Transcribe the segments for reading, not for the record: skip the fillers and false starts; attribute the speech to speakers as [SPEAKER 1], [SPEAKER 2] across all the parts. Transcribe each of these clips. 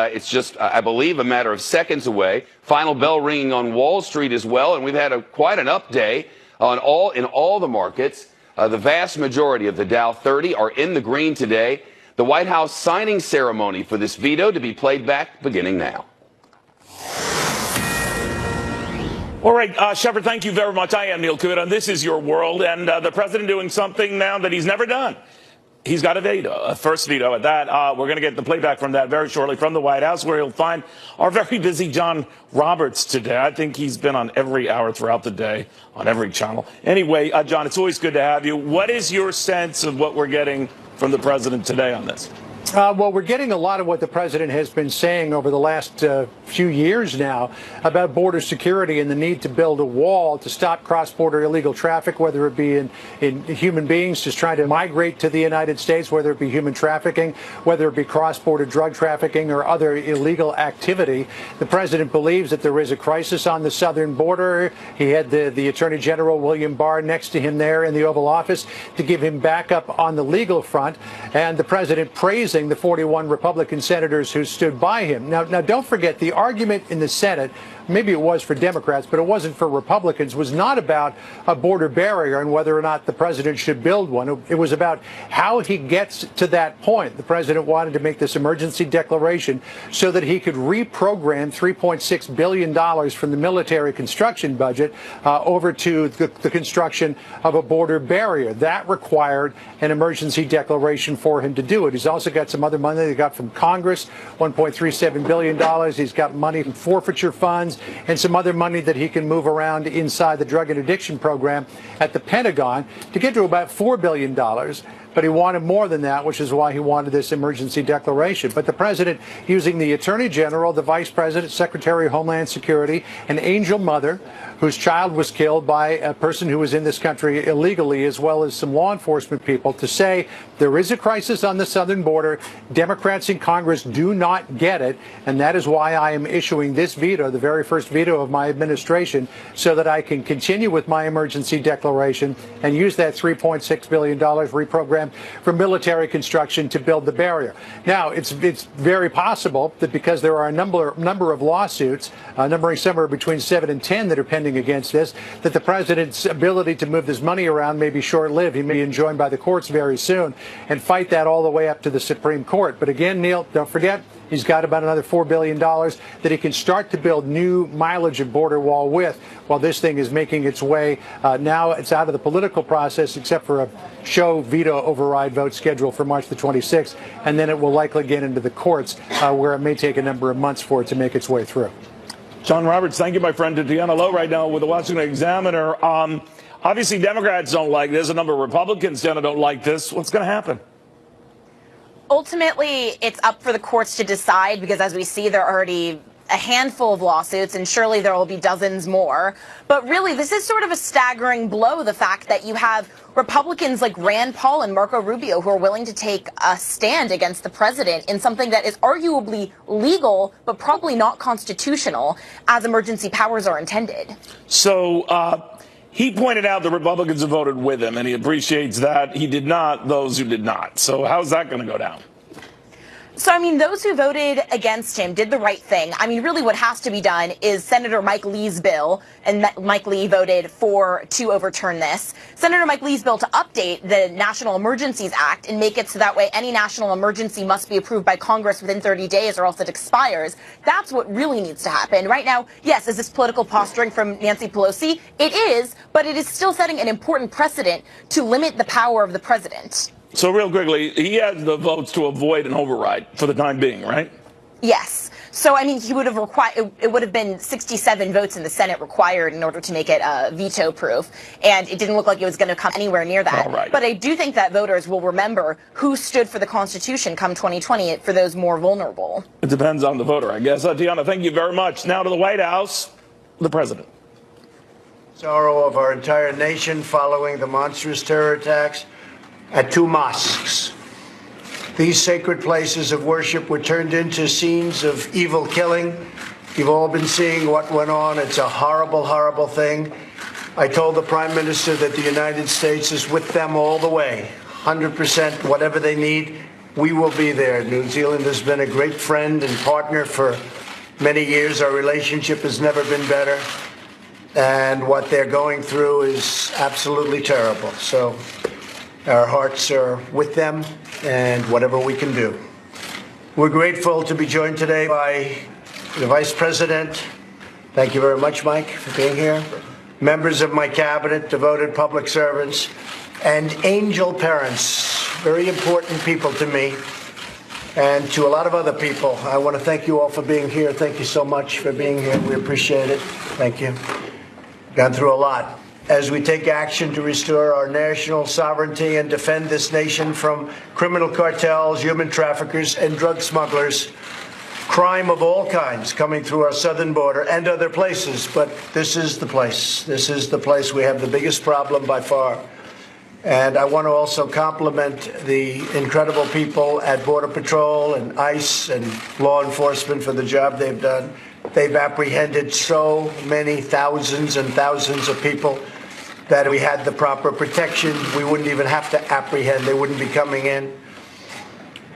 [SPEAKER 1] It's just, I believe, a matter of seconds away. Final bell ringing on Wall Street as well, and we've had quite an up day in all the markets. The vast majority of the Dow 30 are in the green today. The White House signing ceremony for this veto to be played back beginning now.
[SPEAKER 2] All right, Shepard, thank you very much. I am Neil Cavuto, and this is your world. And the president doing something now that he's never done. He's got a veto, a first veto at that. We're going to get the playback from that very shortly from the White House, where you'll find our very busy John Roberts today. I think he's been on every hour throughout the day on every channel. Anyway, John, it's always good to have you. What is your sense of what we're getting from the president today on this?
[SPEAKER 3] Well, we're getting a lot of what the president has been saying over the last few years now about border security and the need to build a wall to stop cross-border illegal traffic, whether it be in human beings just trying to migrate to the United States, whether it be human trafficking, whether it be cross-border drug trafficking or other illegal activity. The president believes that there is a crisis on the southern border. He had the Attorney General, William Barr, next to him there in the Oval Office to give him backup on the legal front, and the president praising the 41 Republican senators who stood by him. Now, don't forget, the argument in the Senate, maybe it was for Democrats, but it wasn't for Republicans, was not about a border barrier and whether or not the president should build one. It was about how he gets to that point. The president wanted to make this emergency declaration so that he could reprogram $3.6 billion from the military construction budget over to the construction of a border barrier. That required an emergency declaration for him to do it. He's also got some other money that he got from Congress, $1.37 billion. He's got money from forfeiture funds and some other money that he can move around inside the drug and addiction program at the Pentagon to get to about $4 billion. But he wanted more than that, which is why he wanted this emergency declaration. But the president, using the Attorney General, the Vice President, Secretary of Homeland Security, an angel mother whose child was killed by a person who was in this country illegally, as well as some law enforcement people, to say there is a crisis on the southern border. Democrats in Congress do not get it, and that is why I am issuing this veto, the very first veto of my administration, so that I can continue with my emergency declaration and use that $3.6 billion reprogram for military construction to build the barrier. Now, it's very possible that because there are a number of lawsuits, numbering somewhere between 7 and 10 that are pending against this, that the president's ability to move this money around may be short-lived. He may be enjoined by the courts very soon and fight that all the way up to the Supreme Court. But again, Neil, don't forget, he's got about another $4 billion that he can start to build new mileage of border wall with while this thing is making its way. Now it's out of the political process, except for a show veto override vote scheduled for March the 26th, and then it will likely get into the courts, where it may take a number of months for it to make its way through.
[SPEAKER 2] John Roberts, thank you, my friend. Deanna Lowe right now with the Washington Examiner. Obviously, Democrats don't like this. A number of Republicans don't like this. What's going to happen?
[SPEAKER 4] Ultimately, it's up for the courts to decide, because as we see, there are already a handful of lawsuits, and surely there will be dozens more. But really, this is sort of a staggering blow, the fact that you have Republicans like Rand Paul and Marco Rubio who are willing to take a stand against the president in something that is arguably legal, but probably not constitutional, as emergency powers are intended.
[SPEAKER 2] So, he pointed out the Republicans have voted with him, and he appreciates that. He did not those who did not. So how's that going to go down?
[SPEAKER 4] So, I mean, those who voted against him did the right thing. I mean, really what has to be done is Senator Mike Lee's bill, and Mike Lee voted to overturn this. Senator Mike Lee's bill to update the National Emergencies Act and make it so that way any national emergency must be approved by Congress within 30 days or else it expires. That's what really needs to happen. Right now, yes, is this political posturing from Nancy Pelosi? It is, but it is still setting an important precedent to limit the power of the president.
[SPEAKER 2] So real quickly, he has the votes to avoid an override for the time being, right?
[SPEAKER 4] Yes. So, I mean, he would have it would have been 67 votes in the Senate required in order to make it veto-proof, and it didn't look like it was going to come anywhere near that.
[SPEAKER 2] All right.
[SPEAKER 4] But I do think that voters will remember who stood for the Constitution come 2020 for those more vulnerable.
[SPEAKER 2] It depends on the voter, I guess. Deanna, thank you very much. Now to the White House, the president.
[SPEAKER 5] Sorrow of our entire nation following the monstrous terror attacks at two mosques. These sacred places of worship were turned into scenes of evil killing. You've all been seeing what went on. It's a horrible, horrible thing. I told the Prime Minister that the United States is with them all the way, 100%, whatever they need. we will be there. New Zealand has been a great friend and partner for many years. Our relationship has never been better. And what they're going through is absolutely terrible. So our hearts are with them and whatever we can do. We're grateful to be joined today by the Vice President. Thank you very much, Mike, for being here. Members of my cabinet, devoted public servants, and angel parents, very important people to me and to a lot of other people. I want to thank you all for being here. Thank you so much for being here. We appreciate it. Thank you. Gone through a lot. As we take action to restore our national sovereignty and defend this nation from criminal cartels, human traffickers, and drug smugglers, crime of all kinds coming through our southern border and other places. But this is the place. This is the place we have the biggest problem by far. And I want to also compliment the incredible people at Border Patrol and ICE and law enforcement for the job they've done. They've apprehended so many thousands and thousands of people that we had the proper protection. We wouldn't even have to apprehend. They wouldn't be coming in.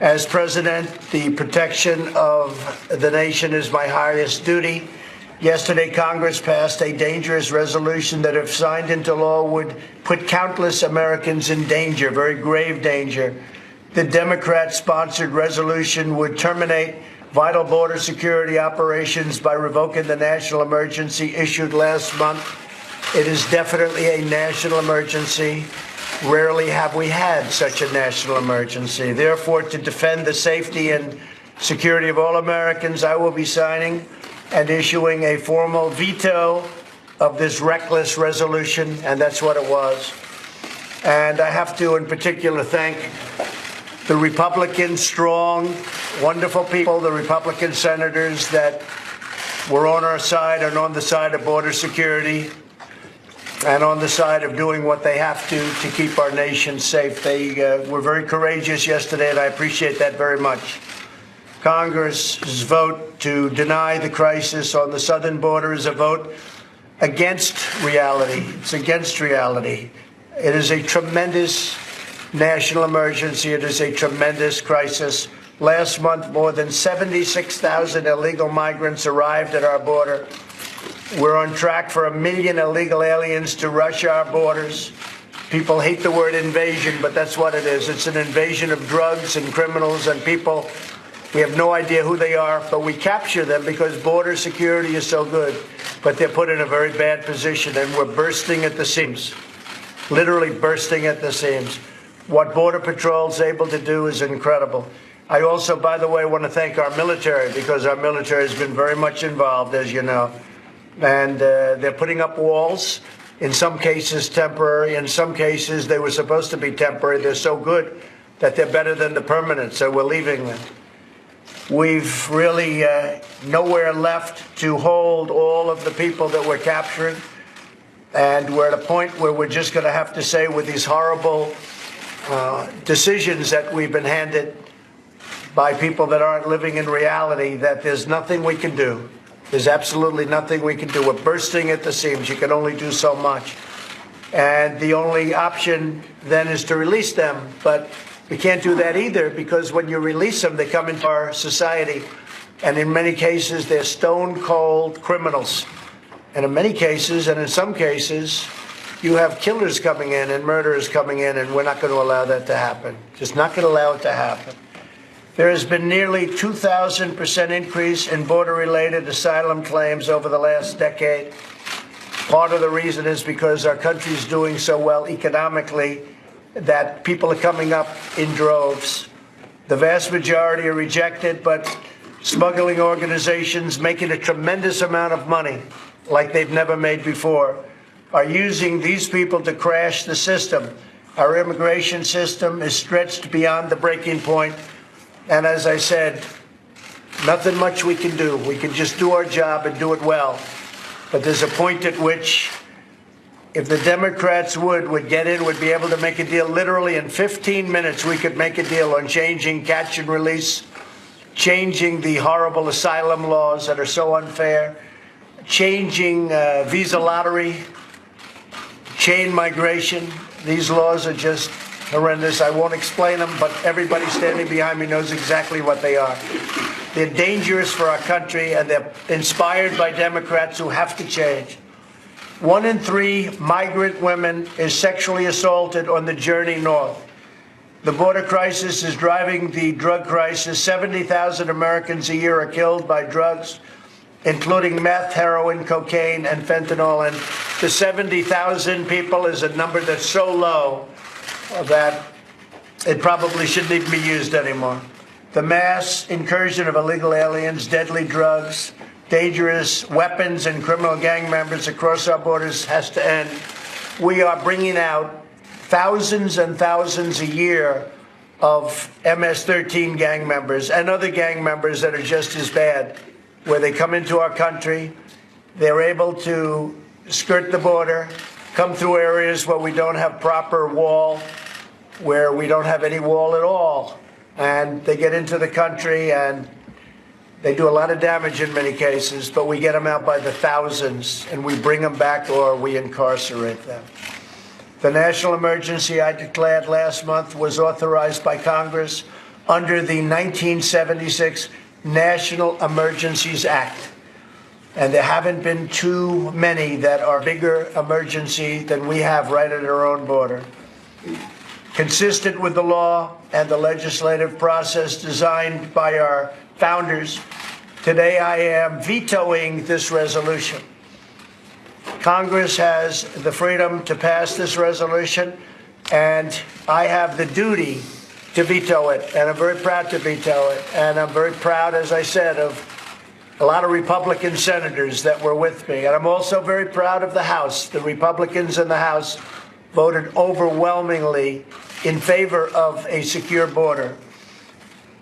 [SPEAKER 5] As president, the protection of the nation is my highest duty. Yesterday, Congress passed a dangerous resolution that, if signed into law, would put countless Americans in danger, very grave danger. The Democrat-sponsored resolution would terminate vital border security operations by revoking the national emergency issued last month. It is definitely a national emergency. Rarely have we had such a national emergency. Therefore, to defend the safety and security of all Americans, I will be signing and issuing a formal veto of this reckless resolution, and that's what it was. And I have to, in particular, thank the Republican, strong, wonderful people, the Republican senators that were on our side and on the side of border security and on the side of doing what they have to keep our nation safe. They were very courageous yesterday, and I appreciate that very much. Congress's vote to deny the crisis on the southern border is a vote against reality. It's against reality. It is a tremendous national emergency. It is a tremendous crisis. Last month, more than 76,000 illegal migrants arrived at our border. We're on track for 1 million illegal aliens to rush our borders. People hate the word invasion, but that's what it is. It's an invasion of drugs and criminals and people. We have no idea who they are, but we capture them because border security is so good. But they're put in a very bad position, and we're bursting at the seams, literally bursting at the seams. What Border Patrol is able to do is incredible. I also, by the way, want to thank our military, because our military has been very much involved, as you know. And they're putting up walls, in some cases temporary, in some cases they were supposed to be temporary. They're so good that they're better than the permanent, so we're leaving them. We've really nowhere left to hold all of the people that we're capturing. And we're at a point where we're just going to have to say, with these horrible decisions that we've been handed by people that aren't living in reality, that there's nothing we can do. There's absolutely nothing we can do. We're bursting at the seams. You can only do so much. And the only option then is to release them. But we can't do that either, because when you release them, they come into our society. And in many cases, they're stone cold criminals. And in many cases, and in some cases, you have killers coming in and murderers coming in, and we're not going to allow that to happen. Just not going to allow it to happen. There has been nearly 2,000% increase in border-related asylum claims over the last decade. Part of the reason is because our country is doing so well economically that people are coming up in droves. The vast majority are rejected, but smuggling organizations making a tremendous amount of money, like they've never made before, are using these people to crash the system. Our immigration system is stretched beyond the breaking point. And as I said, nothing much we can do. We can just do our job and do it well. But there's a point at which, if the Democrats would get in, would be able to make a deal. Literally in 15 minutes, we could make a deal on changing catch and release, changing the horrible asylum laws that are so unfair, changing visa lottery, chain migration. These laws are just horrendous. I won't explain them, but everybody standing behind me knows exactly what they are. They're dangerous for our country, and they're inspired by Democrats who have to change. 1 in 3 migrant women is sexually assaulted on the journey north. The border crisis is driving the drug crisis. 70,000 Americans a year are killed by drugs, including meth, heroin, cocaine, and fentanyl. And the 70,000 people is a number that's so low that it probably shouldn't even be used anymore. The mass incursion of illegal aliens, deadly drugs, dangerous weapons, and criminal gang members across our borders has to end. We are bringing out thousands and thousands a year of MS-13 gang members and other gang members that are just as bad, where they come into our country, they're able to skirt the border, come through areas where we don't have proper wall, where we don't have any wall at all, and they get into the country and they do a lot of damage in many cases, but we get them out by the thousands, and we bring them back or we incarcerate them. The national emergency I declared last month was authorized by Congress under the 1976 National Emergencies Act. And there haven't been too many that are bigger emergency than we have right at our own border. Consistent with the law and the legislative process designed by our founders, today I am vetoing this resolution. Congress has the freedom to pass this resolution, and I have the duty to veto it, and I'm very proud to veto it. And I'm very proud, as I said, of a lot of Republican senators that were with me. And I'm also very proud of the House. The Republicans in the House voted overwhelmingly in favor of a secure border.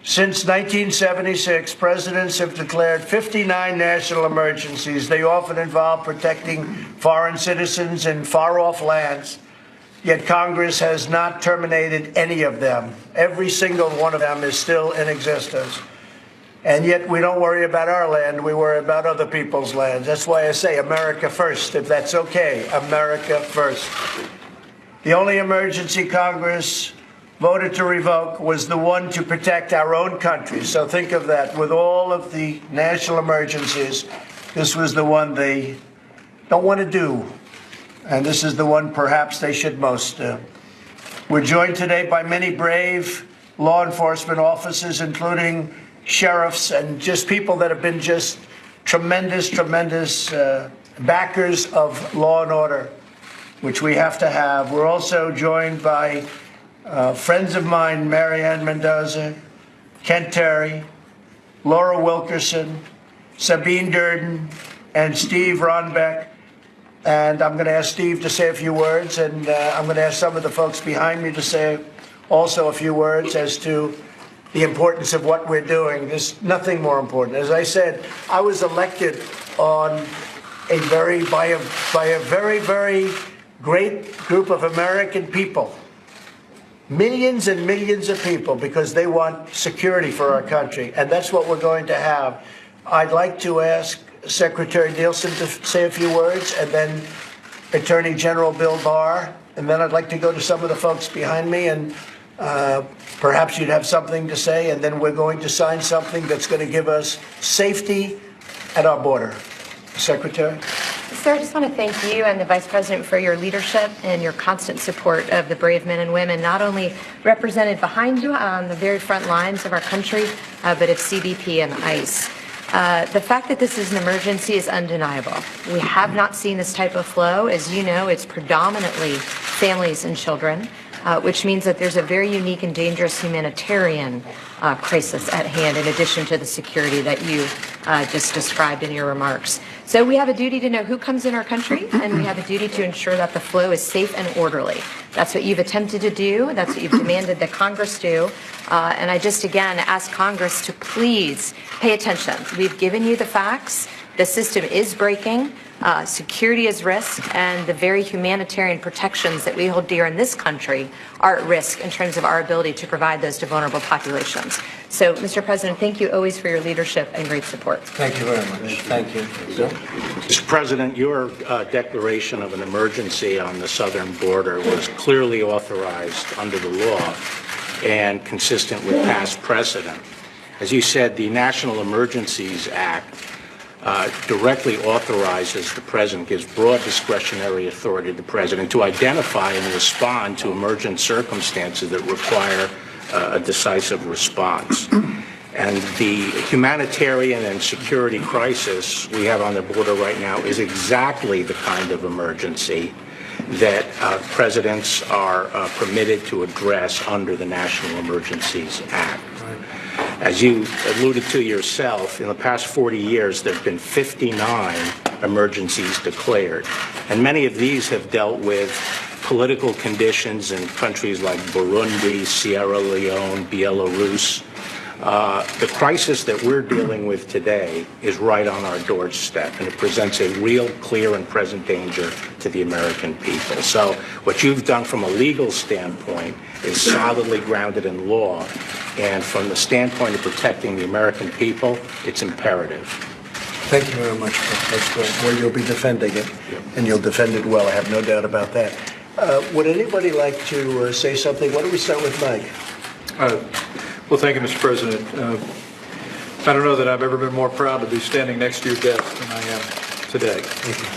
[SPEAKER 5] Since 1976, presidents have declared 59 national emergencies. They often involve protecting foreign citizens in far-off lands. Yet Congress has not terminated any of them. Every single one of them is still in existence. And yet we don't worry about our land. We worry about other people's lands. That's why I say America first, if that's okay. America first. The only emergency Congress voted to revoke was the one to protect our own country. So think of that. With all of the national emergencies, this was the one they don't want to do. And this is the one perhaps they should most do. We're joined today by many brave law enforcement officers, including sheriffs and just people that have been just tremendous backers of law and order, which we have to have. We're also joined by friends of mine, Marianne Mendoza, Kent Terry, Laura Wilkerson, Sabine Durden, and Steve Ronbeck. And I'm going to ask Steve to say a few words, and I'm going to ask some of the folks behind me to say also a few words as to the importance of what we're doing. There's nothing more important. As I said, I was elected on by a very, very great group of American people. Millions and millions of people, because they want security for our country. And that's what we're going to have. I'd like to ask Secretary Nielsen to say a few words, and then Attorney General Bill Barr. And then I'd like to go to some of the folks behind me, and perhaps you'd have something to say. And then we're going to sign something that's going to give us safety at our border. Secretary?
[SPEAKER 6] Sir, I just want to thank you and the Vice President for your leadership and your constant support of the brave men and women, not only represented behind you on the very front lines of our country, but of CBP and ICE. The fact that this is an emergency is undeniable. We have not seen this type of flow. As you know, it's predominantly families and children, which means that there's a very unique and dangerous humanitarian crisis at hand, in addition to the security that you just described in your remarks. So we have a duty to know who comes in our country, and we have a duty to ensure that the flow is safe and orderly. That's what you've attempted to do. That's what you've demanded that Congress do. And I just, again, ask Congress to please pay attention. We've given you the facts. The system is breaking. security is risk, and the very humanitarian protections that we hold dear in this country are at risk in terms of our ability to provide those to vulnerable populations. So, Mr. President, thank you always for your leadership and great support.
[SPEAKER 5] Thank you very much. Thank you.
[SPEAKER 7] Mr. President, your declaration of an emergency on the southern border was clearly authorized under the law and consistent with past precedent. As you said, the National Emergencies Act directly authorizes the President, gives broad discretionary authority to the President to identify and respond to emergent circumstances that require a decisive response. And the humanitarian and security crisis we have on the border right now is exactly the kind of emergency that presidents are permitted to address under the National Emergencies Act. As you alluded to yourself, in the past 40 years, there have been 59 emergencies declared, and many of these have dealt with political conditions in countries like Burundi, Sierra Leone, Belarus. The crisis that we're dealing with today is right on our doorstep, and it presents a real, clear, and present danger to the American people. So what you've done from a legal standpoint is solidly grounded in law, and from the standpoint of protecting the American people, it's imperative.
[SPEAKER 5] Thank you very much. That's great. Well, you'll be defending it, and you'll defend it well. I have no doubt about that. Would anybody like to say something? Why don't we start with Mike?
[SPEAKER 8] Well, thank you, Mr. President. I don't know that I've ever been more proud to be standing next to your desk than I am today.
[SPEAKER 5] Thank you.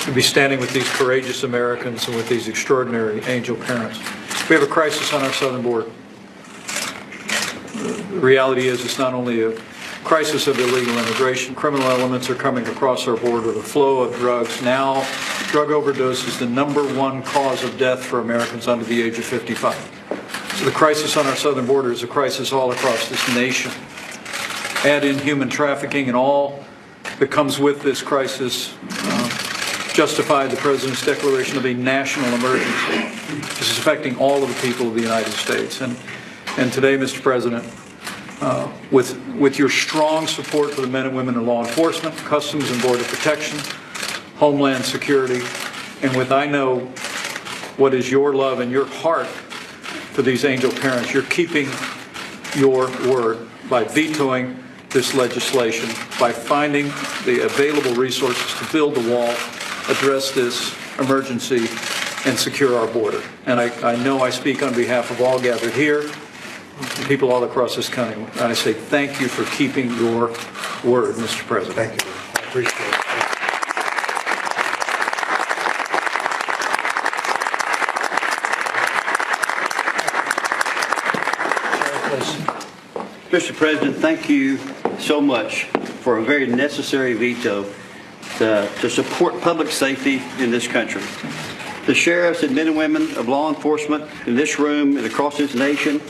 [SPEAKER 8] To be standing with these courageous Americans and with these extraordinary angel parents. We have a crisis on our southern border. The reality is it's not only a crisis of illegal immigration. Criminal elements are coming across our border. The flow of drugs. Now, drug overdose is the #1 cause of death for Americans under the age of 55. So the crisis on our southern border is a crisis all across this nation. Add in human trafficking and all that comes with this crisis justified the President's declaration of a national emergency. This is affecting all of the people of the United States. And today, Mr. President, with your strong support for the men and women in law enforcement, Customs and Border Protection, Homeland Security, and with I know what is your love and your heart for these angel parents, you're keeping your word by vetoing this legislation, by finding the available resources to build the wall, address this emergency, and secure our border. And I know I speak on behalf of all gathered here, people all across this country. And I say thank you for keeping your word, Mr. President.
[SPEAKER 5] Thank you. I appreciate it.
[SPEAKER 9] Mr. President, thank you so much for a very necessary veto to support public safety in this country. The sheriffs and men and women of law enforcement in this room and across this nation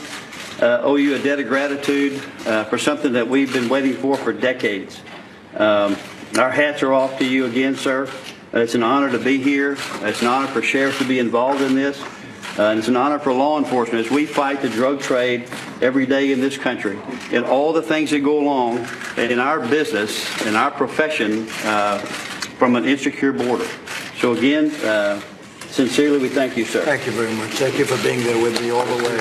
[SPEAKER 9] owe you a debt of gratitude for something that we've been waiting for decades. Our hats are off to you again, sir. It's an honor to be here. It's an honor for sheriffs to be involved in this. And it's an honor for law enforcement as we fight the drug trade every day in this country and all the things that go along in our business and our profession from an insecure border. So again, sincerely, we thank you, sir.
[SPEAKER 5] Thank you very much. Thank you for being there with me all the way.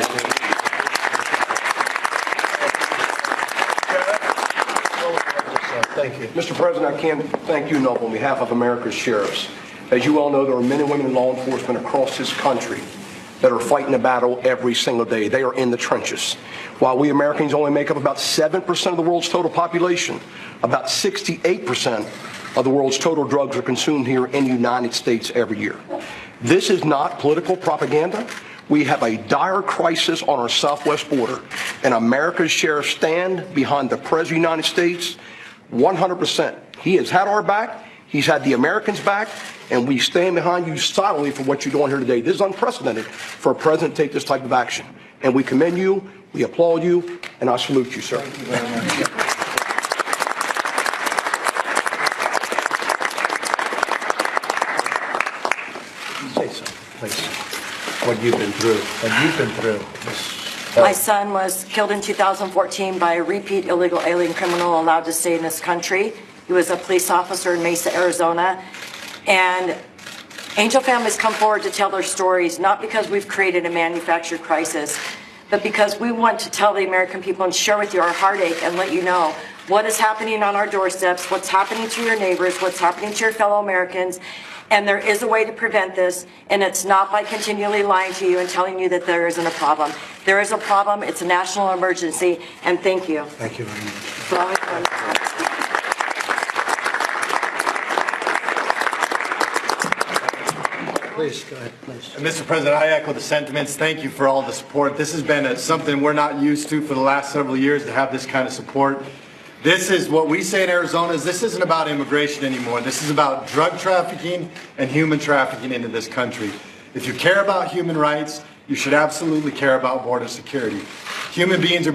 [SPEAKER 5] Thank you.
[SPEAKER 10] Mr. President, I can't thank you enough on behalf of America's sheriffs. As you all know, there are men and women in law enforcement across this country that are fighting a battle every single day. They are in the trenches. While we Americans only make up about 7% of the world's total population, about 68% of the world's total drugs are consumed here in the United States every year. This is not political propaganda. We have a dire crisis on our southwest border, and America's sheriffs stand behind the President of the United States 100%. He has had our back. He's had the Americans' back, and we stand behind you solidly for what you're doing here today. This is unprecedented for a president to take this type of action, and we commend you, we applaud you, and I salute you, sir.
[SPEAKER 5] Thank you very much. Say something, please. What you've been through. What you've been through.
[SPEAKER 11] My son was killed in 2014 by a repeat illegal alien criminal allowed to stay in this country. He was a police officer in Mesa, Arizona. And Angel families come forward to tell their stories, not because we've created a manufactured crisis, but because we want to tell the American people and share with you our heartache and let you know what is happening on our doorsteps, what's happening to your neighbors, what's happening to your fellow Americans. And there is a way to prevent this, and it's not by continually lying to you and telling you that there isn't a problem. There is a problem. It's a national emergency, and thank you.
[SPEAKER 5] Thank you very much.
[SPEAKER 11] For all you've done.
[SPEAKER 5] Please, go ahead, please.
[SPEAKER 12] Mr. President, I echo the sentiments. Thank you for all the support. This has been something we're not used to for the last several years, to have this kind of support. This is what we say in Arizona is this isn't about immigration anymore. This is about drug trafficking and human trafficking into this country. If you care about human rights, you should absolutely care about border security. Human beings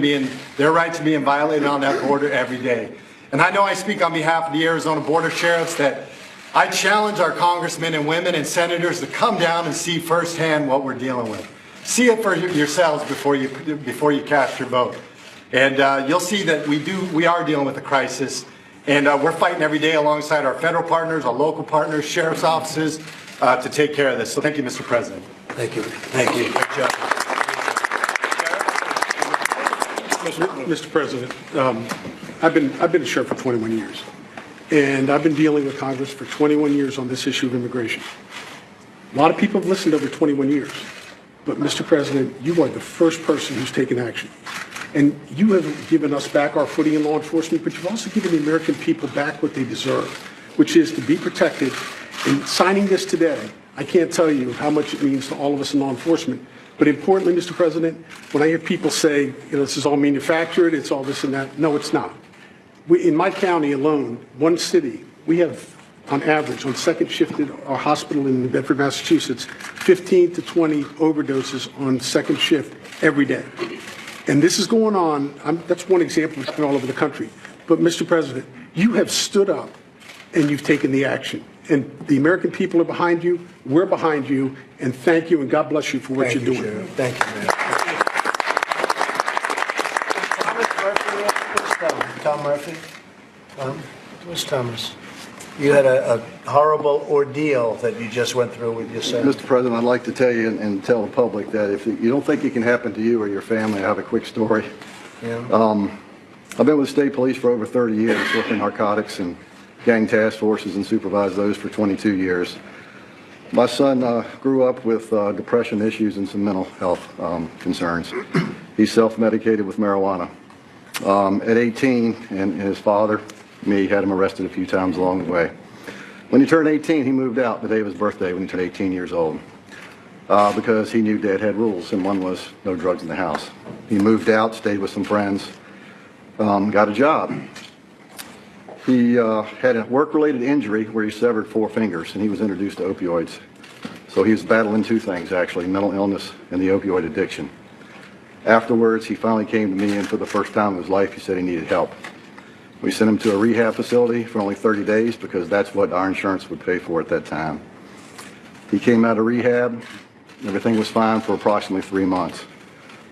[SPEAKER 12] their rights are being violated on that border every day. And I know I speak on behalf of the Arizona Border Sheriffs that I challenge our congressmen and women and senators to come down and see firsthand what we're dealing with. See it for yourselves before you cast your vote. And you'll see that we are dealing with a crisis, and we're fighting every day alongside our federal partners, our local partners, sheriff's offices, to take care of this. So thank you, Mr. President.
[SPEAKER 5] Thank you. Thank you. Good job.
[SPEAKER 13] Mr. President, I've been a sheriff for 21 years, and I've been dealing with Congress for 21 years on this issue of immigration. A lot of people have listened over 21 years, but Mr. President, you are the first person who's taken action. And you have given us back our footing in law enforcement, but you've also given the American people back what they deserve, which is to be protected. And signing this today, I can't tell you how much it means to all of us in law enforcement. But importantly, Mr. President, when I hear people say, this is all manufactured, it's all this and that, no, it's not. In my county alone, one city, we have, on average, on second shift at our hospital in Bedford, Massachusetts, 15 to 20 overdoses on second shift every day. And this is going on, that's one example that's all over the country. But Mr. President, you have stood up and you've taken the action. And the American people are behind you, we're behind you, and thank you and God bless you for what you're doing.
[SPEAKER 5] Sheriff. Thank you, man. Tom Murphy? Tom? Where's Thomas? You had a horrible ordeal that you just went through with your son.
[SPEAKER 14] Mr. President, I'd like to tell you and tell the public that if you don't think it can happen to you or your family, I have a quick story.
[SPEAKER 5] Yeah.
[SPEAKER 14] I've been with the state police for over 30 years, working narcotics and gang task forces, and supervised those for 22 years. My son grew up with depression issues and some mental health concerns. He's self-medicated with marijuana. At 18, and his father, me, had him arrested a few times along the way. When he turned 18, he moved out the day of his birthday when he turned 18 years old because he knew Dad had rules, and one was no drugs in the house. He moved out, stayed with some friends, got a job. He had a work-related injury where he severed 4 fingers, and he was introduced to opioids. So he was battling 2 things, actually, mental illness and the opioid addiction. Afterwards, he finally came to me, and for the first time in his life, he said he needed help. We sent him to a rehab facility for only 30 days because that's what our insurance would pay for at that time. He came out of rehab. Everything was fine for approximately 3 months.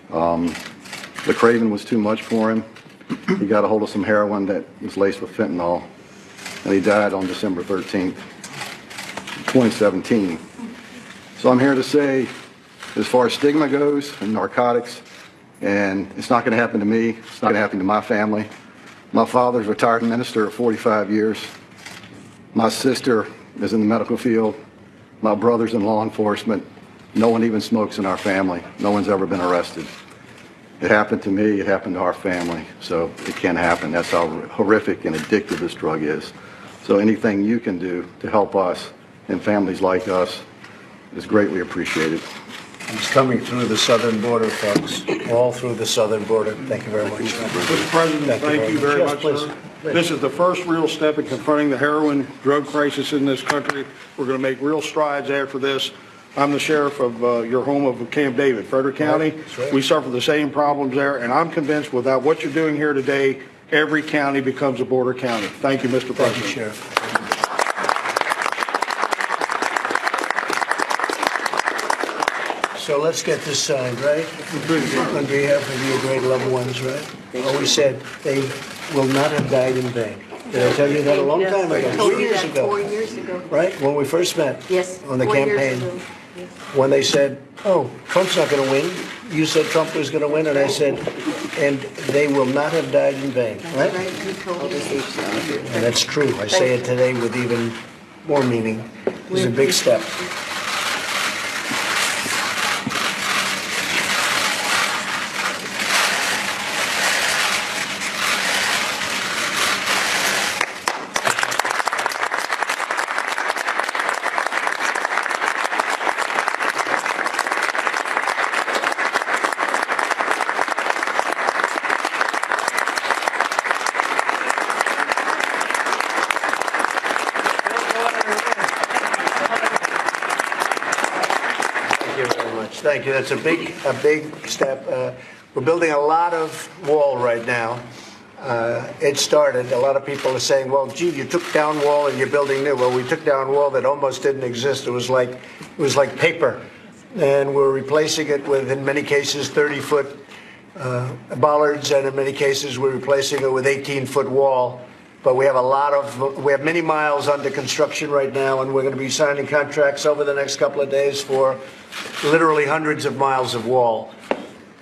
[SPEAKER 14] The craving was too much for him. He got a hold of some heroin that was laced with fentanyl, and he died on December 13th, 2017. So I'm here to say, as far as stigma goes and narcotics, and it's not going to happen to me, it's not going to happen to my family. My father's a retired minister of 45 years. My sister is in the medical field. My brother's in law enforcement. No one even smokes in our family. No one's ever been arrested. It happened to me, it happened to our family, so it can happen. That's how horrific and addictive this drug is. So anything you can do to help us and families like us is greatly appreciated.
[SPEAKER 5] He's coming through the southern border, folks, all through the southern border. Thank you very much.
[SPEAKER 15] Mr. President, thank you very much, sir. This is the first real step in confronting the heroin drug crisis in this country. We're going to make real strides after this. I'm the sheriff of your home of Camp David, Frederick County.
[SPEAKER 5] Right.
[SPEAKER 15] We suffer the same problems there, and I'm convinced without what you're doing here today, every county becomes a border county. Thank you, Mr. President.
[SPEAKER 5] Thank you, Sheriff. So let's get this signed, right? On behalf of your great loved ones, right? Always said they will not have died in vain. Did I tell you that a long time ago?
[SPEAKER 16] I told
[SPEAKER 5] 3
[SPEAKER 16] you
[SPEAKER 5] years
[SPEAKER 16] that
[SPEAKER 5] ago.
[SPEAKER 16] 4 years ago.
[SPEAKER 5] Right? When we first met.
[SPEAKER 16] Yes.
[SPEAKER 5] On the
[SPEAKER 16] 4 years
[SPEAKER 5] campaign.
[SPEAKER 16] ago. Yes.
[SPEAKER 5] When they said, oh, Trump's not going to win. You said Trump was going to win, and I said, and they will not have died in vain. Right?
[SPEAKER 16] That's right. You told us.
[SPEAKER 5] And that's true. I say it today with even more meaning. It's a big step. Thank you. That's a big step. We're building a lot of wall right now. It started. A lot of people are saying, "Well, gee, you took down wall and you're building new." Well, we took down wall that almost didn't exist. It was like paper, and we're replacing it with, in many cases, 30-foot bollards, and in many cases, we're replacing it with 18-foot wall. But we have many miles under construction right now, and we're going to be signing contracts over the next couple of days for literally hundreds of miles of wall.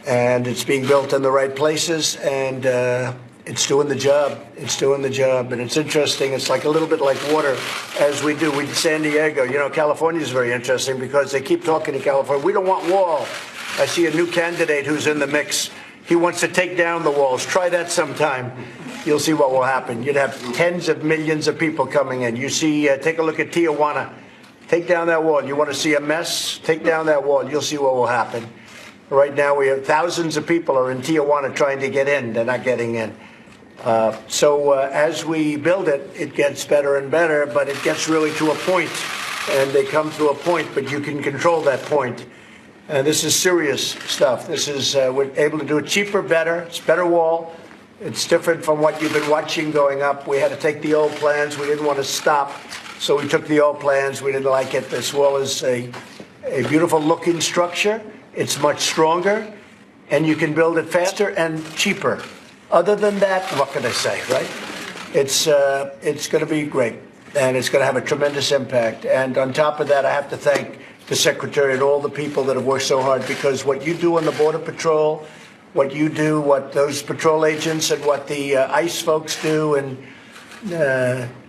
[SPEAKER 5] And it's being built in the right places, and it's doing the job. It's doing the job. And it's interesting. It's like a little bit like water, as we do. We San Diego, California is very interesting because they keep talking to California. We don't want wall. I see a new candidate who's in the mix. He wants to take down the walls. Try that sometime. You'll see what will happen. You'd have tens of millions of people coming in. You see, take a look at Tijuana. Take down that wall. You want to see a mess? Take down that wall. You'll see what will happen. Right now, we have thousands of people are in Tijuana trying to get in. They're not getting in. So as we build it, it gets better and better, but it gets really to a point, and they come to a point, but you can control that point. This is serious stuff. This is, we're able to do it cheaper, better. It's better wall. It's different from what you've been watching going up. We had to take the old plans. We didn't want to stop, so we took the old plans. We didn't like it. This wall is a beautiful looking structure. It's much stronger, and you can build it faster and cheaper. Other than that, what can I say, right? It's going to be great, and it's going to have a tremendous impact. And on top of that, I have to thank the Secretary and all the people that have worked so hard, because what you do on the Border Patrol, what you do, what those patrol agents and what the ICE folks do, and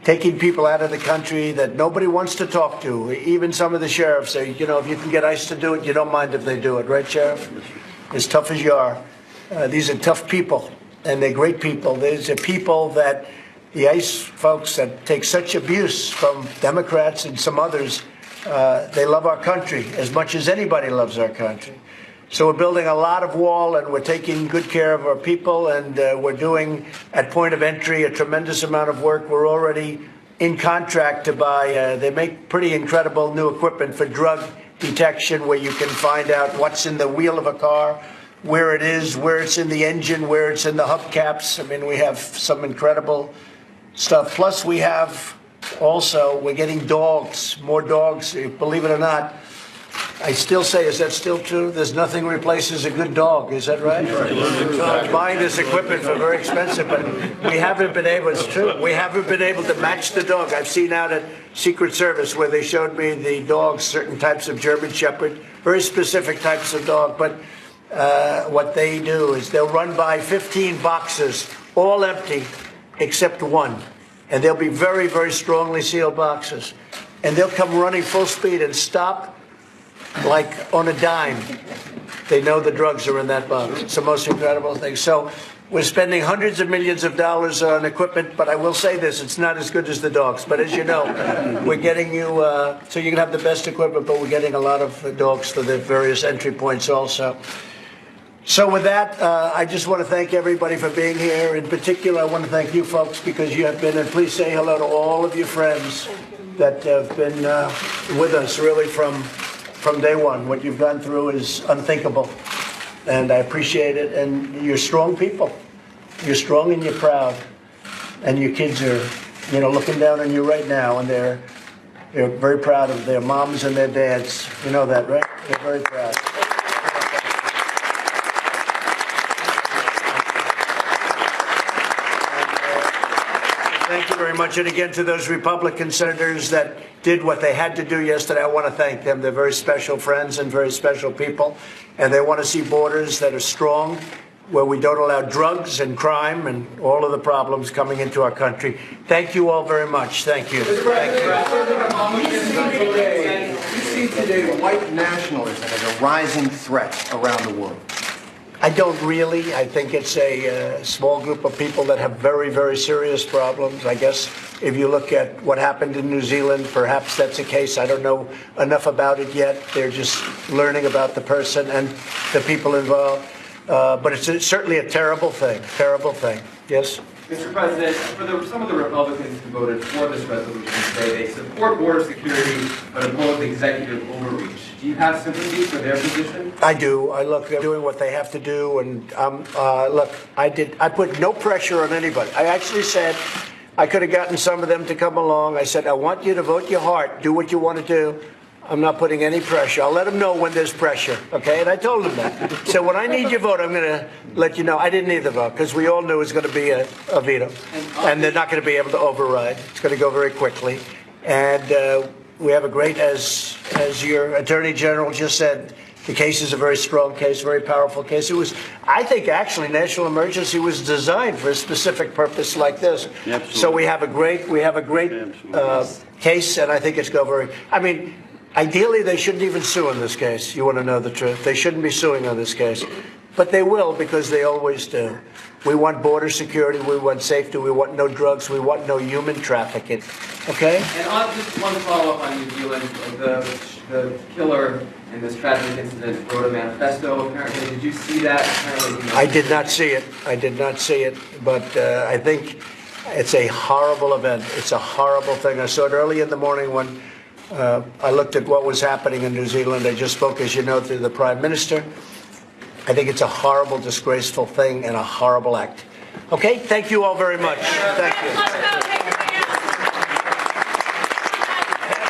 [SPEAKER 5] taking people out of the country that nobody wants to talk to. Even some of the sheriffs say, if you can get ICE to do it, you don't mind if they do it. Right, Sheriff? As tough as you are. These are tough people, and they're great people. These are people that the ICE folks that take such abuse from Democrats and some others, they love our country as much as anybody loves our country. So we're building a lot of wall, and we're taking good care of our people, and we're doing, at point of entry, a tremendous amount of work. We're already in contract to buy, they make pretty incredible new equipment for drug detection, where you can find out what's in the wheel of a car, where it is, where it's in the engine, where it's in the hubcaps. I mean, we have some incredible stuff. Plus, we have also, we're getting dogs, more dogs, believe it or not. I still say, is that still true? There's nothing replaces a good dog. Is that right? Buying this equipment for very expensive, but we haven't been able, it's true, we haven't been able to match the dog. I've seen out at Secret Service where they showed me the dogs, certain types of German Shepherd, very specific types of dog. But what they do is they'll run by 15 boxes, all empty, except one. And they'll be very, very strongly sealed boxes. And they'll come running full speed and stop like on a dime. They know the drugs are in that box. It's the most incredible thing. So we're spending hundreds of millions of dollars on equipment, but I will say this, it's not as good as the dogs. But as you know, we're getting you, so you can have the best equipment, but we're getting a lot of dogs for the various entry points also. So with that, I just want to thank everybody for being here. In particular, I want to thank you folks, because you have been, and please say hello to all of your friends that have been with us really from day one. What you've gone through is unthinkable, and I appreciate it. And you're strong people. You're strong and you're proud, and your kids are, looking down on you right now, and they're very proud of their moms and their dads. You know that, right? They're very proud. Thank you very much. And again, to those Republican senators that did what they had to do yesterday, I want to thank them. They're very special friends and very special people. And they want to see borders that are strong, where we don't allow drugs and crime and all of the problems coming into our country. Thank you all very much. Thank you. Thank you.
[SPEAKER 10] We see today white nationalism as a rising threat around the world.
[SPEAKER 5] I don't really. I think it's a small group of people that have very, very serious problems. I guess if you look at what happened in New Zealand, perhaps that's the case. I don't know enough about it yet. They're just learning about the person and the people involved. But it's certainly a terrible thing. Terrible thing. Yes?
[SPEAKER 16] Mr. President, for some of the Republicans who voted for this resolution today, they support border security but oppose executive overreach. Do you have sympathy for their position?
[SPEAKER 5] I do. Look, they're doing what they have to do, and look, I put no pressure on anybody. I actually said I could have gotten some of them to come along. I said, I want you to vote your heart, do what you want to do. I'm not putting any pressure. I'll let them know when there's pressure, okay? And I told them that. So when I need your vote, I'm going to let you know. I didn't need the vote because we all knew it was going to be a veto. And they're not going to be able to override. It's going to go very quickly. And we have a great, as your Attorney General just said, the case is a very strong case, very powerful case. It was, I think, actually, national emergency was designed for a specific purpose like this. Absolutely. So we have a great case, and I think it's going very. I mean, ideally, they shouldn't even sue in this case. You want to know the truth? They shouldn't be suing on this case, but they will because they always do. We want border security. We want safety. We want no drugs. We want no human trafficking. Okay?
[SPEAKER 16] And on just one follow-up on New Zealand, the killer in this tragic incident wrote a manifesto, apparently. Did you see that? Apparently,
[SPEAKER 5] I did not see it. I did not see it. But I think it's a horrible event. It's a horrible thing. I saw it early in the morning when I looked at what was happening in New Zealand. I just spoke, as you know, to the Prime Minister. I think it's a horrible, disgraceful thing and a horrible act. Okay? Thank you all very much. Thank you.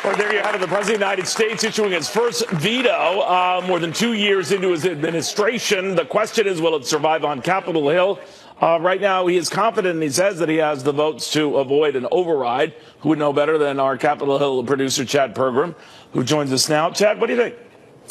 [SPEAKER 2] Well, there you have it. The President of the United States issuing his first veto more than 2 years into his administration. The question is, will it survive on Capitol Hill? Right now, he is confident, and he says that he has the votes to avoid an override. Who would know better than our Capitol Hill producer, Chad Pergram, who joins us now. Chad, what do you think?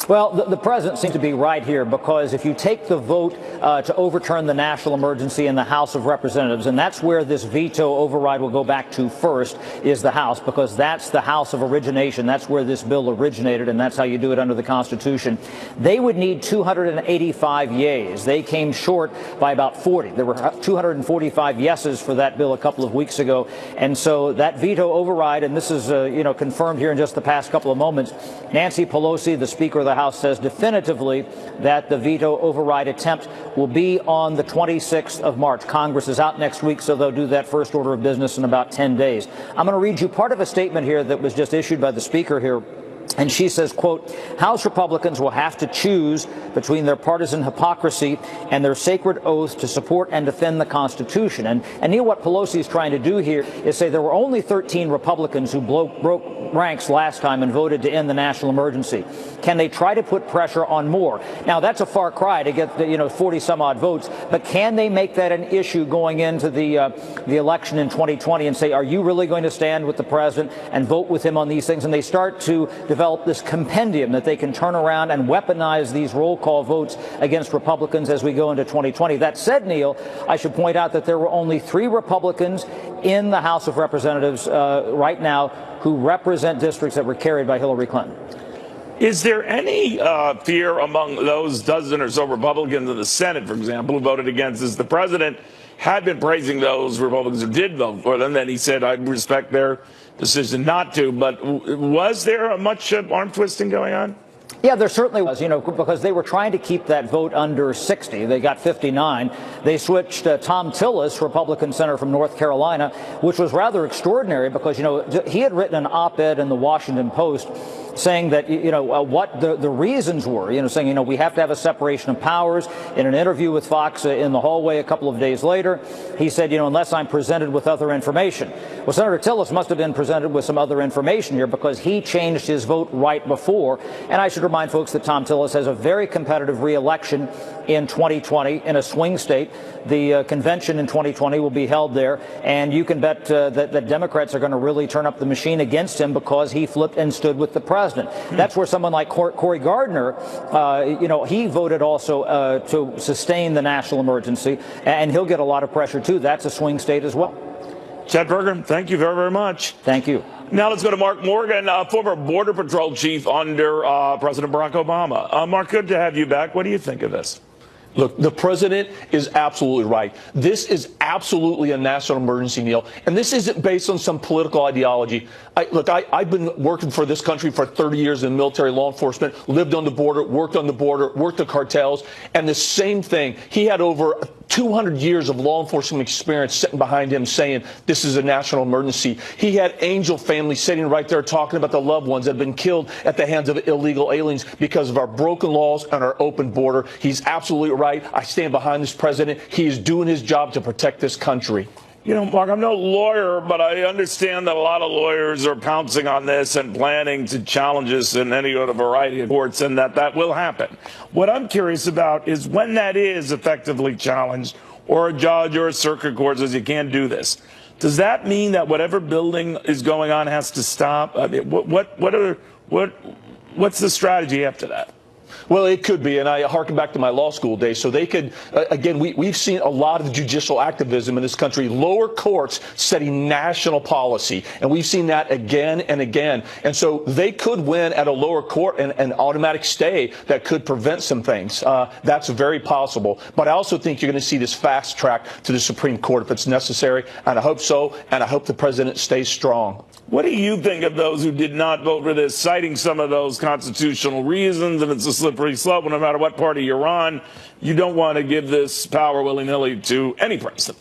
[SPEAKER 17] Well, the president seems to be right here, because if you take the vote to overturn the national emergency in the House of Representatives, and that's where this veto override will go back to first, is the House, because that's the House of origination. That's where this bill originated, and that's how you do it under the Constitution. They would need 285 yeas. They came short by about 40. There were 245 yeses for that bill a couple of weeks ago, and so that veto override, and this is confirmed here in just the past couple of moments. Nancy Pelosi, the Speaker of the House, says definitively that the veto override attempt will be on the 26th of March. Congress is out next week, so they'll do that first order of business in about 10 days. I'm going to read you part of a statement here that was just issued by the Speaker here. And she says, quote, House Republicans will have to choose between their partisan hypocrisy and their sacred oath to support and defend the Constitution. And Neil, what Pelosi is trying to do here is say there were only 13 Republicans who broke ranks last time and voted to end the national emergency. Can they try to put pressure on more? Now, that's a far cry to get 40 some odd votes, but can they make that an issue going into the election in 2020 and say, are you really going to stand with the president and vote with him on these things? And they start to develop this compendium that they can turn around and weaponize these roll call votes against Republicans as we go into 2020. That said, Neil, I should point out that there were only 3 Republicans in the House of Representatives right now who represent districts that were carried by Hillary Clinton.
[SPEAKER 2] Is there any fear among those dozen or so Republicans in the Senate, for example, who voted against this? The president had been praising those Republicans who did vote for them. Then he said, I respect their decision not to. But was there much arm twisting going on?
[SPEAKER 17] Yeah, there certainly was, because they were trying to keep that vote under 60. They got 59. They switched Tom Tillis, Republican senator from North Carolina, which was rather extraordinary because, he had written an op-ed in the Washington Post saying that, what the reasons were, saying, we have to have a separation of powers. In an interview with Fox in the hallway a couple of days later, he said, unless I'm presented with other information. Well, Senator Tillis must have been presented with some other information here because he changed his vote right before. And I should remind folks that Tom Tillis has a very competitive re-election in 2020 in a swing state. The convention in 2020 will be held there, and you can bet that Democrats are going to really turn up the machine against him because he flipped and stood with the president. That's where someone like Cory Gardner, he voted also to sustain the national emergency, and he'll get a lot of pressure too. That's a swing state as well.
[SPEAKER 2] Chad Berger, thank you very, very much.
[SPEAKER 17] Thank you.
[SPEAKER 2] Now let's go to Mark Morgan, former Border Patrol chief under President Barack Obama. Mark, good to have you back. What do you think of this?
[SPEAKER 18] Look, the president is absolutely right. This is absolutely a national emergency, Neil. And this isn't based on some political ideology. I've been working for this country for 30 years in military law enforcement, lived on the border, worked the cartels, and the same thing. He had over 200 years of law enforcement experience sitting behind him saying this is a national emergency. He had angel families sitting right there talking about the loved ones that have been killed at the hands of illegal aliens because of our broken laws and our open border. He's absolutely right. I stand behind this president. He is doing his job to protect this country.
[SPEAKER 2] You know, Mark, I'm no lawyer, but I understand that a lot of lawyers are pouncing on this and planning to challenge us in any other variety of courts, and that will happen. What I'm curious about is when that is effectively challenged, or a judge or a circuit court says you can't do this, does that mean that whatever building is going on has to stop? I mean, what's the strategy after that?
[SPEAKER 18] Well, it could be, and I harken back to my law school days. So they could, again, we've seen a lot of judicial activism in this country, lower courts setting national policy, and we've seen that again and again. And so they could win at a lower court and an automatic stay that could prevent some things. That's very possible. But I also think you're going to see this fast track to the Supreme Court if it's necessary, and I hope so, and I hope the president stays strong.
[SPEAKER 2] What do you think of those who did not vote for this, citing some of those constitutional reasons, and it's a slippery slope, no matter what party you're on, you don't want to give this power willy-nilly to any president?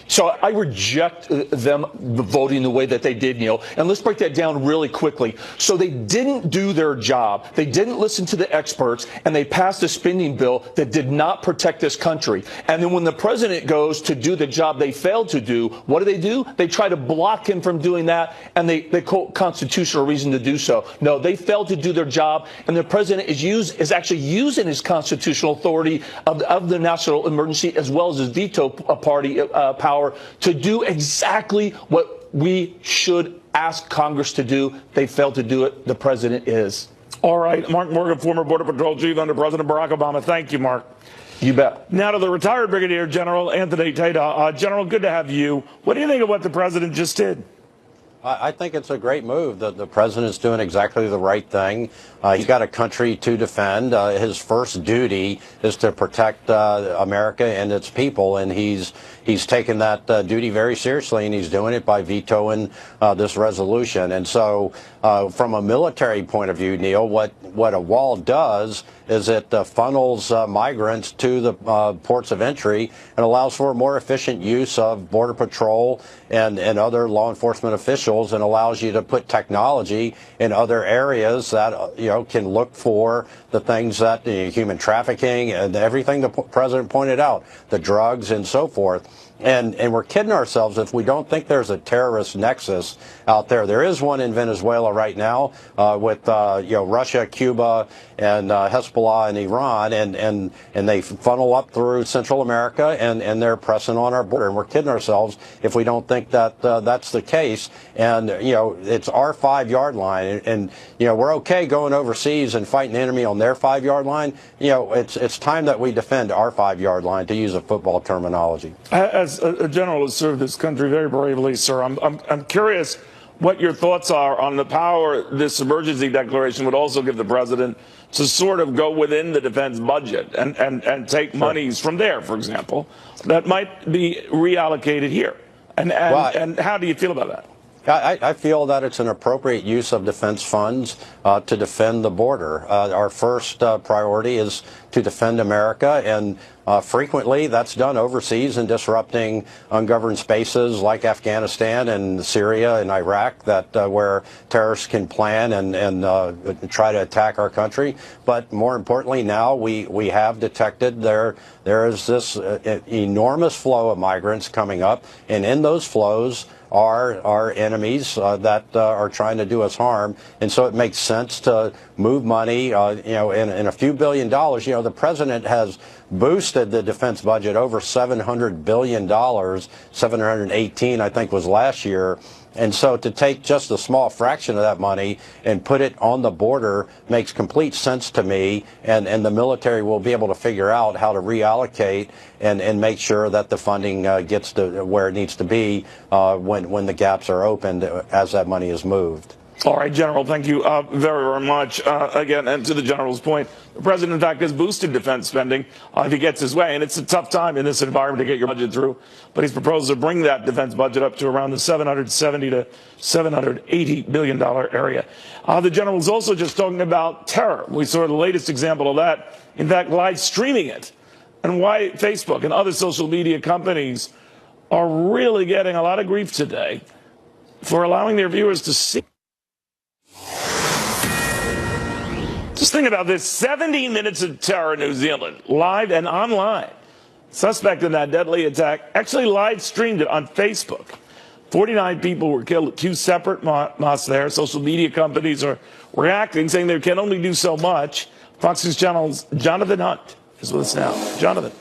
[SPEAKER 18] So I reject them voting the way that they did, Neil. And let's break that down really quickly. So they didn't do their job. They didn't listen to the experts, and they passed a spending bill that did not protect this country. And then when the president goes to do the job they failed to do, what do? They try to block him from doing that, and they quote constitutional reason to do so. No, they failed to do their job, and the president is actually using his constitutional authority of the national emergency as well as his veto power to do exactly what we should ask Congress to do. They failed to do it. The president is.
[SPEAKER 2] All right. Mark Morgan, former Border Patrol chief under President Barack Obama. Thank you, Mark.
[SPEAKER 18] You bet.
[SPEAKER 2] Now to the retired Brigadier General Anthony Tata. General, good to have you. What do you think of what the president just did?
[SPEAKER 19] I think it's a great move. The president's doing exactly the right thing. He's got a country to defend. His first duty is to protect America and its people, and he's taken that duty very seriously, and he's doing it by vetoing this resolution. And so from a military point of view, Neil, what a wall does is it funnels migrants to the ports of entry and allows for a more efficient use of Border Patrol and other law enforcement officials, and allows you to put technology in other areas that can look for the things that human trafficking and everything the president pointed out, the drugs and so forth. And we're kidding ourselves if we don't think there's a terrorist nexus out there. There is one in Venezuela right now with Russia, Cuba, and Hezbollah and Iran, and they funnel up through Central America, and they're pressing on our border. And we're kidding ourselves if we don't think that that's the case. And it's our 5-yard line, and we're okay going overseas and fighting the enemy on their 5-yard line. It's time that we defend our 5-yard line, to use a football terminology.
[SPEAKER 2] As a general who served this country very bravely, sir, I'm curious what your thoughts are on the power this emergency declaration would also give the president to sort of go within the defense budget and take monies from there, for example, that might be reallocated here. And how do you feel about that?
[SPEAKER 19] I feel that it's an appropriate use of defense funds to defend the border. Our first priority is to defend America, and frequently that's done overseas and disrupting ungoverned spaces like Afghanistan and Syria and Iraq, that where terrorists can plan and try to attack our country. But more importantly, now we have detected there is this enormous flow of migrants coming up, and in those flows are our enemies that are trying to do us harm. And so it makes sense to move money, in a few $billion. The president has boosted the defense budget over $700 billion, 718, I think, was last year. And so to take just a small fraction of that money and put it on the border makes complete sense to me, and the military will be able to figure out how to reallocate and make sure that the funding gets to where it needs to be when the gaps are opened as that money is moved.
[SPEAKER 2] All right, General, thank you very, very much. Again, and to the General's point, the President, in fact, has boosted defense spending if he gets his way. And it's a tough time in this environment to get your budget through. But he's proposed to bring that defense budget up to around the $770 to $780 billion area. The General was also just talking about terror. We saw the latest example of that, in fact, live streaming it. And why Facebook and other social media companies are really getting a lot of grief today for allowing their viewers to see. Just think about this, 17 minutes of terror in New Zealand, live and online. Suspect in that deadly attack actually live streamed it on Facebook. 49 people were killed at 2 separate mosques there. Social media companies are reacting, saying they can only do so much. Fox News Channel's Jonathan Hunt is with us now. Jonathan.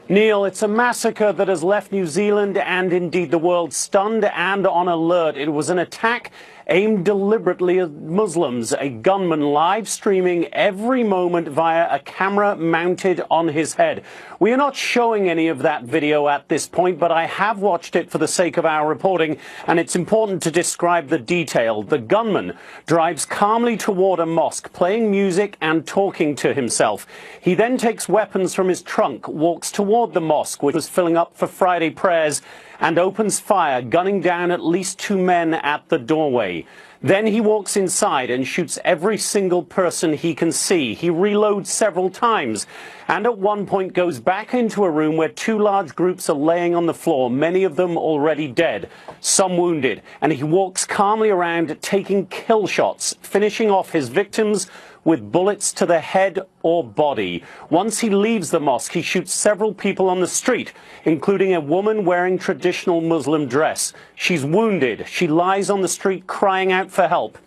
[SPEAKER 20] Neil, it's a massacre that has left New Zealand and indeed the world stunned and on alert. It was an attack aimed deliberately at Muslims, a gunman live streaming every moment via a camera mounted on his head. We are not showing any of that video at this point, but I have watched it for the sake of our reporting, and it's important to describe the detail. The gunman drives calmly toward a mosque, playing music and talking to himself. He then takes weapons from his trunk, walks toward the mosque, which was filling up for Friday prayers, and opens fire, gunning down at least 2 men at the doorway. Then he walks inside and shoots every single person he can see. He reloads several times and at one point goes back into a room where 2 large groups are laying on the floor, many of them already dead, some wounded, and he walks calmly around taking kill shots, finishing off his victims with bullets to the head or body. Once he leaves the mosque, he shoots several people on the street, including a woman wearing traditional Muslim dress. She's wounded. She lies on the street crying out for help.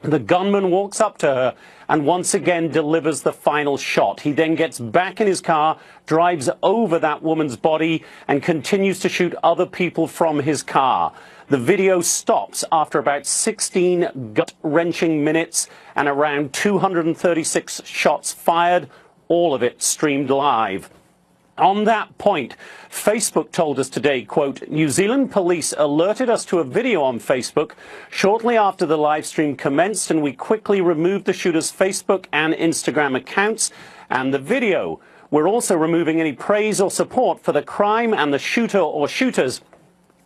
[SPEAKER 20] The gunman walks up to her and once again delivers the final shot. He then gets back in his car, drives over that woman's body, and continues to shoot other people from his car. The video stops after about 16 gut-wrenching minutes and around 236 shots fired, all of it streamed live. On that point, Facebook told us today, quote, New Zealand police alerted us to a video on Facebook shortly after the live stream commenced, and we quickly removed the shooter's Facebook and Instagram accounts and the video. We're also removing any praise or support for the crime and the shooter or shooters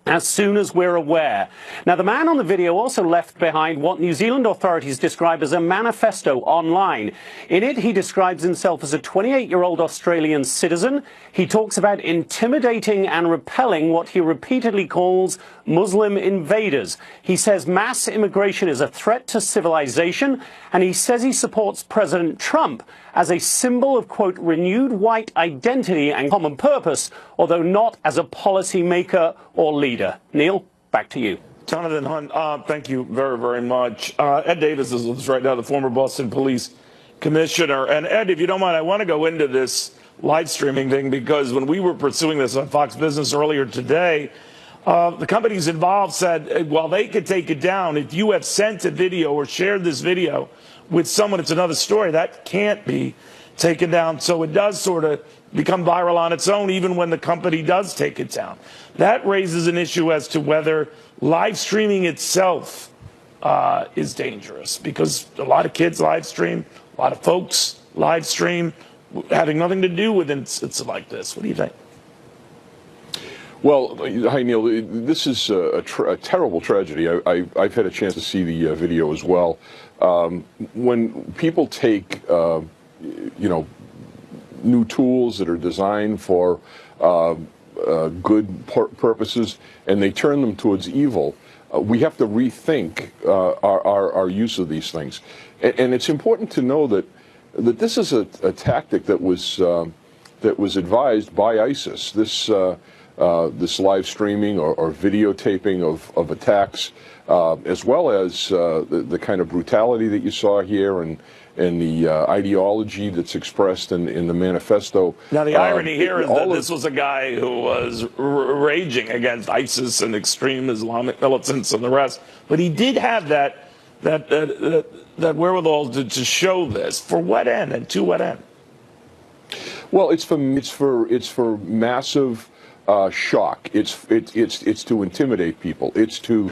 [SPEAKER 20] as soon as we're aware. Now, the man on the video also left behind what New Zealand authorities describe as a manifesto online. In it, he describes himself as a 28-year-old Australian citizen. He talks about intimidating and repelling what he repeatedly calls Muslim invaders. He says mass immigration is a threat to civilization, and he says he supports President Trump as a symbol of, quote, renewed white identity and common purpose, although not as a policy maker or leader. Neil, back to you.
[SPEAKER 2] Jonathan Hunt, thank you very, very much. Ed Davis is with us right now, the former Boston Police Commissioner. And Ed, if you don't mind, I want to go into this live streaming thing because when we were pursuing this on Fox Business earlier today, the companies involved said, well, they could take it down. If you have sent a video or shared this video with someone, it's another story. That can't be taken down. So it does sort of become viral on its own, even when the company does take it down. That raises an issue as to whether live streaming itself is dangerous, because a lot of kids live stream, a lot of folks live stream, having nothing to do with incidents like this. What do you think?
[SPEAKER 21] Well, hi, Neil. This is a terrible tragedy. I've had a chance to see the video as well. When people take, new tools that are designed for good purposes and they turn them towards evil, we have to rethink our use of these things. And it's important to know that this is a tactic that was advised by ISIS. This this live streaming or videotaping of attacks, as well as the kind of brutality that you saw here and the ideology that's expressed in the manifesto.
[SPEAKER 2] Now, the irony here is that this was a guy who was raging against ISIS and extreme Islamic militants and the rest, but he did have that wherewithal to show this. For what end and to what end?
[SPEAKER 21] Well, it's for massive shock. It's to intimidate people. It's to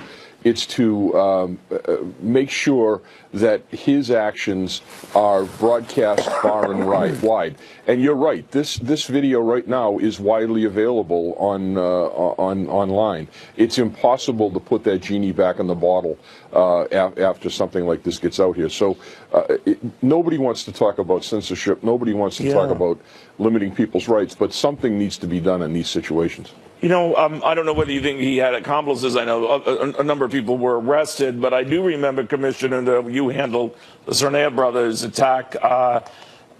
[SPEAKER 21] make sure that his actions are broadcast far and wide. And you're right. This video right now is widely available online. It's impossible to put that genie back in the bottle after something like this gets out here. So nobody wants to talk about censorship. Nobody wants to talk about limiting people's rights. But something needs to be done in these situations.
[SPEAKER 2] You know, I don't know whether you think he had accomplices. I know a number of people were arrested, but I do remember, Commissioner, that you handled the Cernea brothers attack,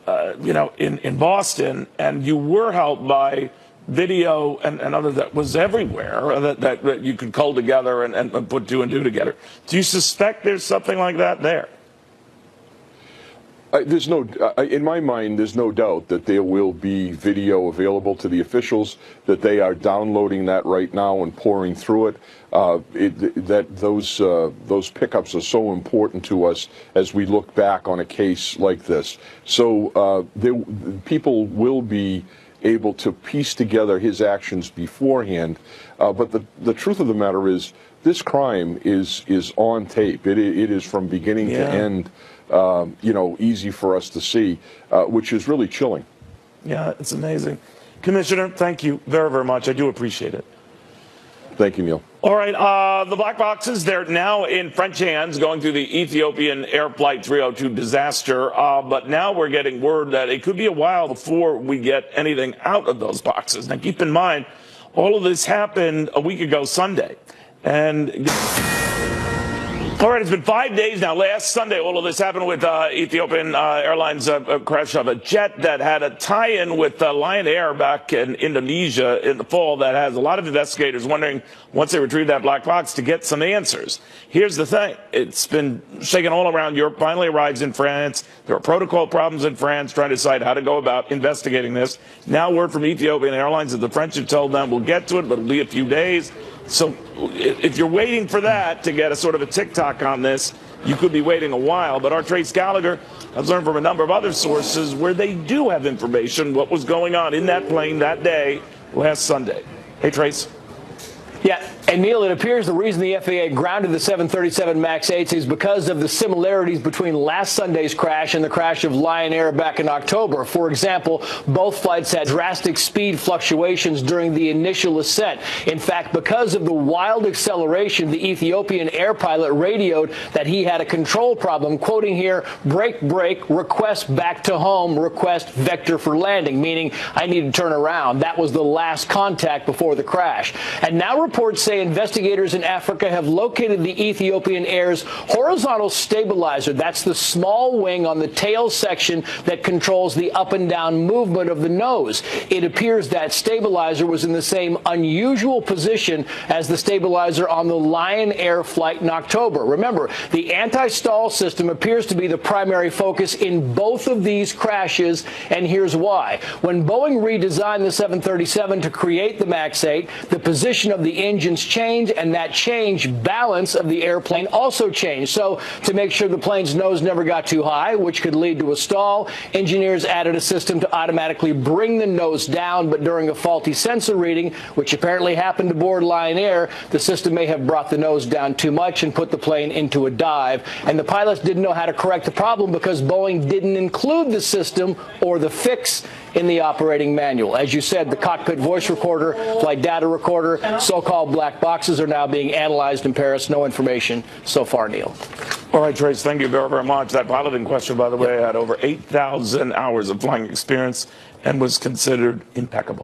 [SPEAKER 2] in Boston, and you were helped by video and other that was everywhere that you could cull together and put two and two together. Do you suspect there's something like that there?
[SPEAKER 21] In my mind, there's no doubt that there will be video available to the officials, that they are downloading that right now and pouring through it. Those pickups are so important to us as we look back on a case like this. So people will be able to piece together his actions beforehand. But the truth of the matter is, this crime is on tape. It is from beginning to end. Easy for us to see, which is really chilling.
[SPEAKER 2] Yeah, it's amazing. Commissioner, thank you very, very much. I do appreciate it.
[SPEAKER 21] Thank you, Neil.
[SPEAKER 2] All right, the black boxes, they're now in French hands going through the Ethiopian Air Flight 302 disaster, but now we're getting word that it could be a while before we get anything out of those boxes. Now, keep in mind, all of this happened a week ago Sunday, and... All right, it's been 5 days now. Last Sunday, all of this happened with Ethiopian Airlines crash of a jet that had a tie-in with Lion Air back in Indonesia in the fall that has a lot of investigators wondering, once they retrieve that black box, to get some answers. Here's the thing. It's been shaken all around Europe, finally arrives in France. There are protocol problems in France trying to decide how to go about investigating this. Now word from Ethiopian Airlines that the French have told them we'll get to it, but it'll be a few days. So if you're waiting for that to get a sort of a TikTok on this, you could be waiting a while. But our Trace Gallagher has learned from a number of other sources where they do have information what was going on in that plane that day last Sunday. Hey, Trace.
[SPEAKER 1] Yeah, and Neil, it appears the reason the FAA grounded the 737 MAX 8s is because of the similarities between last Sunday's crash and the crash of Lion Air back in October. For example, both flights had drastic speed fluctuations during the initial ascent. In fact, because of the wild acceleration, the Ethiopian air pilot radioed that he had a control problem, quoting here, "Break, break, request back to home, request vector for landing," meaning I need to turn around. That was the last contact before the crash. And now reports say investigators in Africa have located the Ethiopian Air's horizontal stabilizer. That's the small wing on the tail section that controls the up and down movement of the nose. It appears that stabilizer was in the same unusual position as the stabilizer on the Lion Air flight in October. Remember, the anti-stall system appears to be the primary focus in both of these crashes, and here's why. When Boeing redesigned the 737 to create the MAX 8, the position of the engines changed, and that change balance of the airplane also changed. So to make sure the plane's nose never got too high, which could lead to a stall, engineers added a system to automatically bring the nose down, but during a faulty sensor reading, which apparently happened aboard Lion Air, the system may have brought the nose down too much and put the plane into a dive. And the pilots didn't know how to correct the problem because Boeing didn't include the system or the fix in the operating manual. As you said, the cockpit voice recorder, flight data recorder, so-called black boxes are now being analyzed in Paris. No information so far, Neil.
[SPEAKER 2] All right, Trace, thank you very, very much. That pilot in question, by the way, had over 8,000 hours of flying experience and was considered impeccable.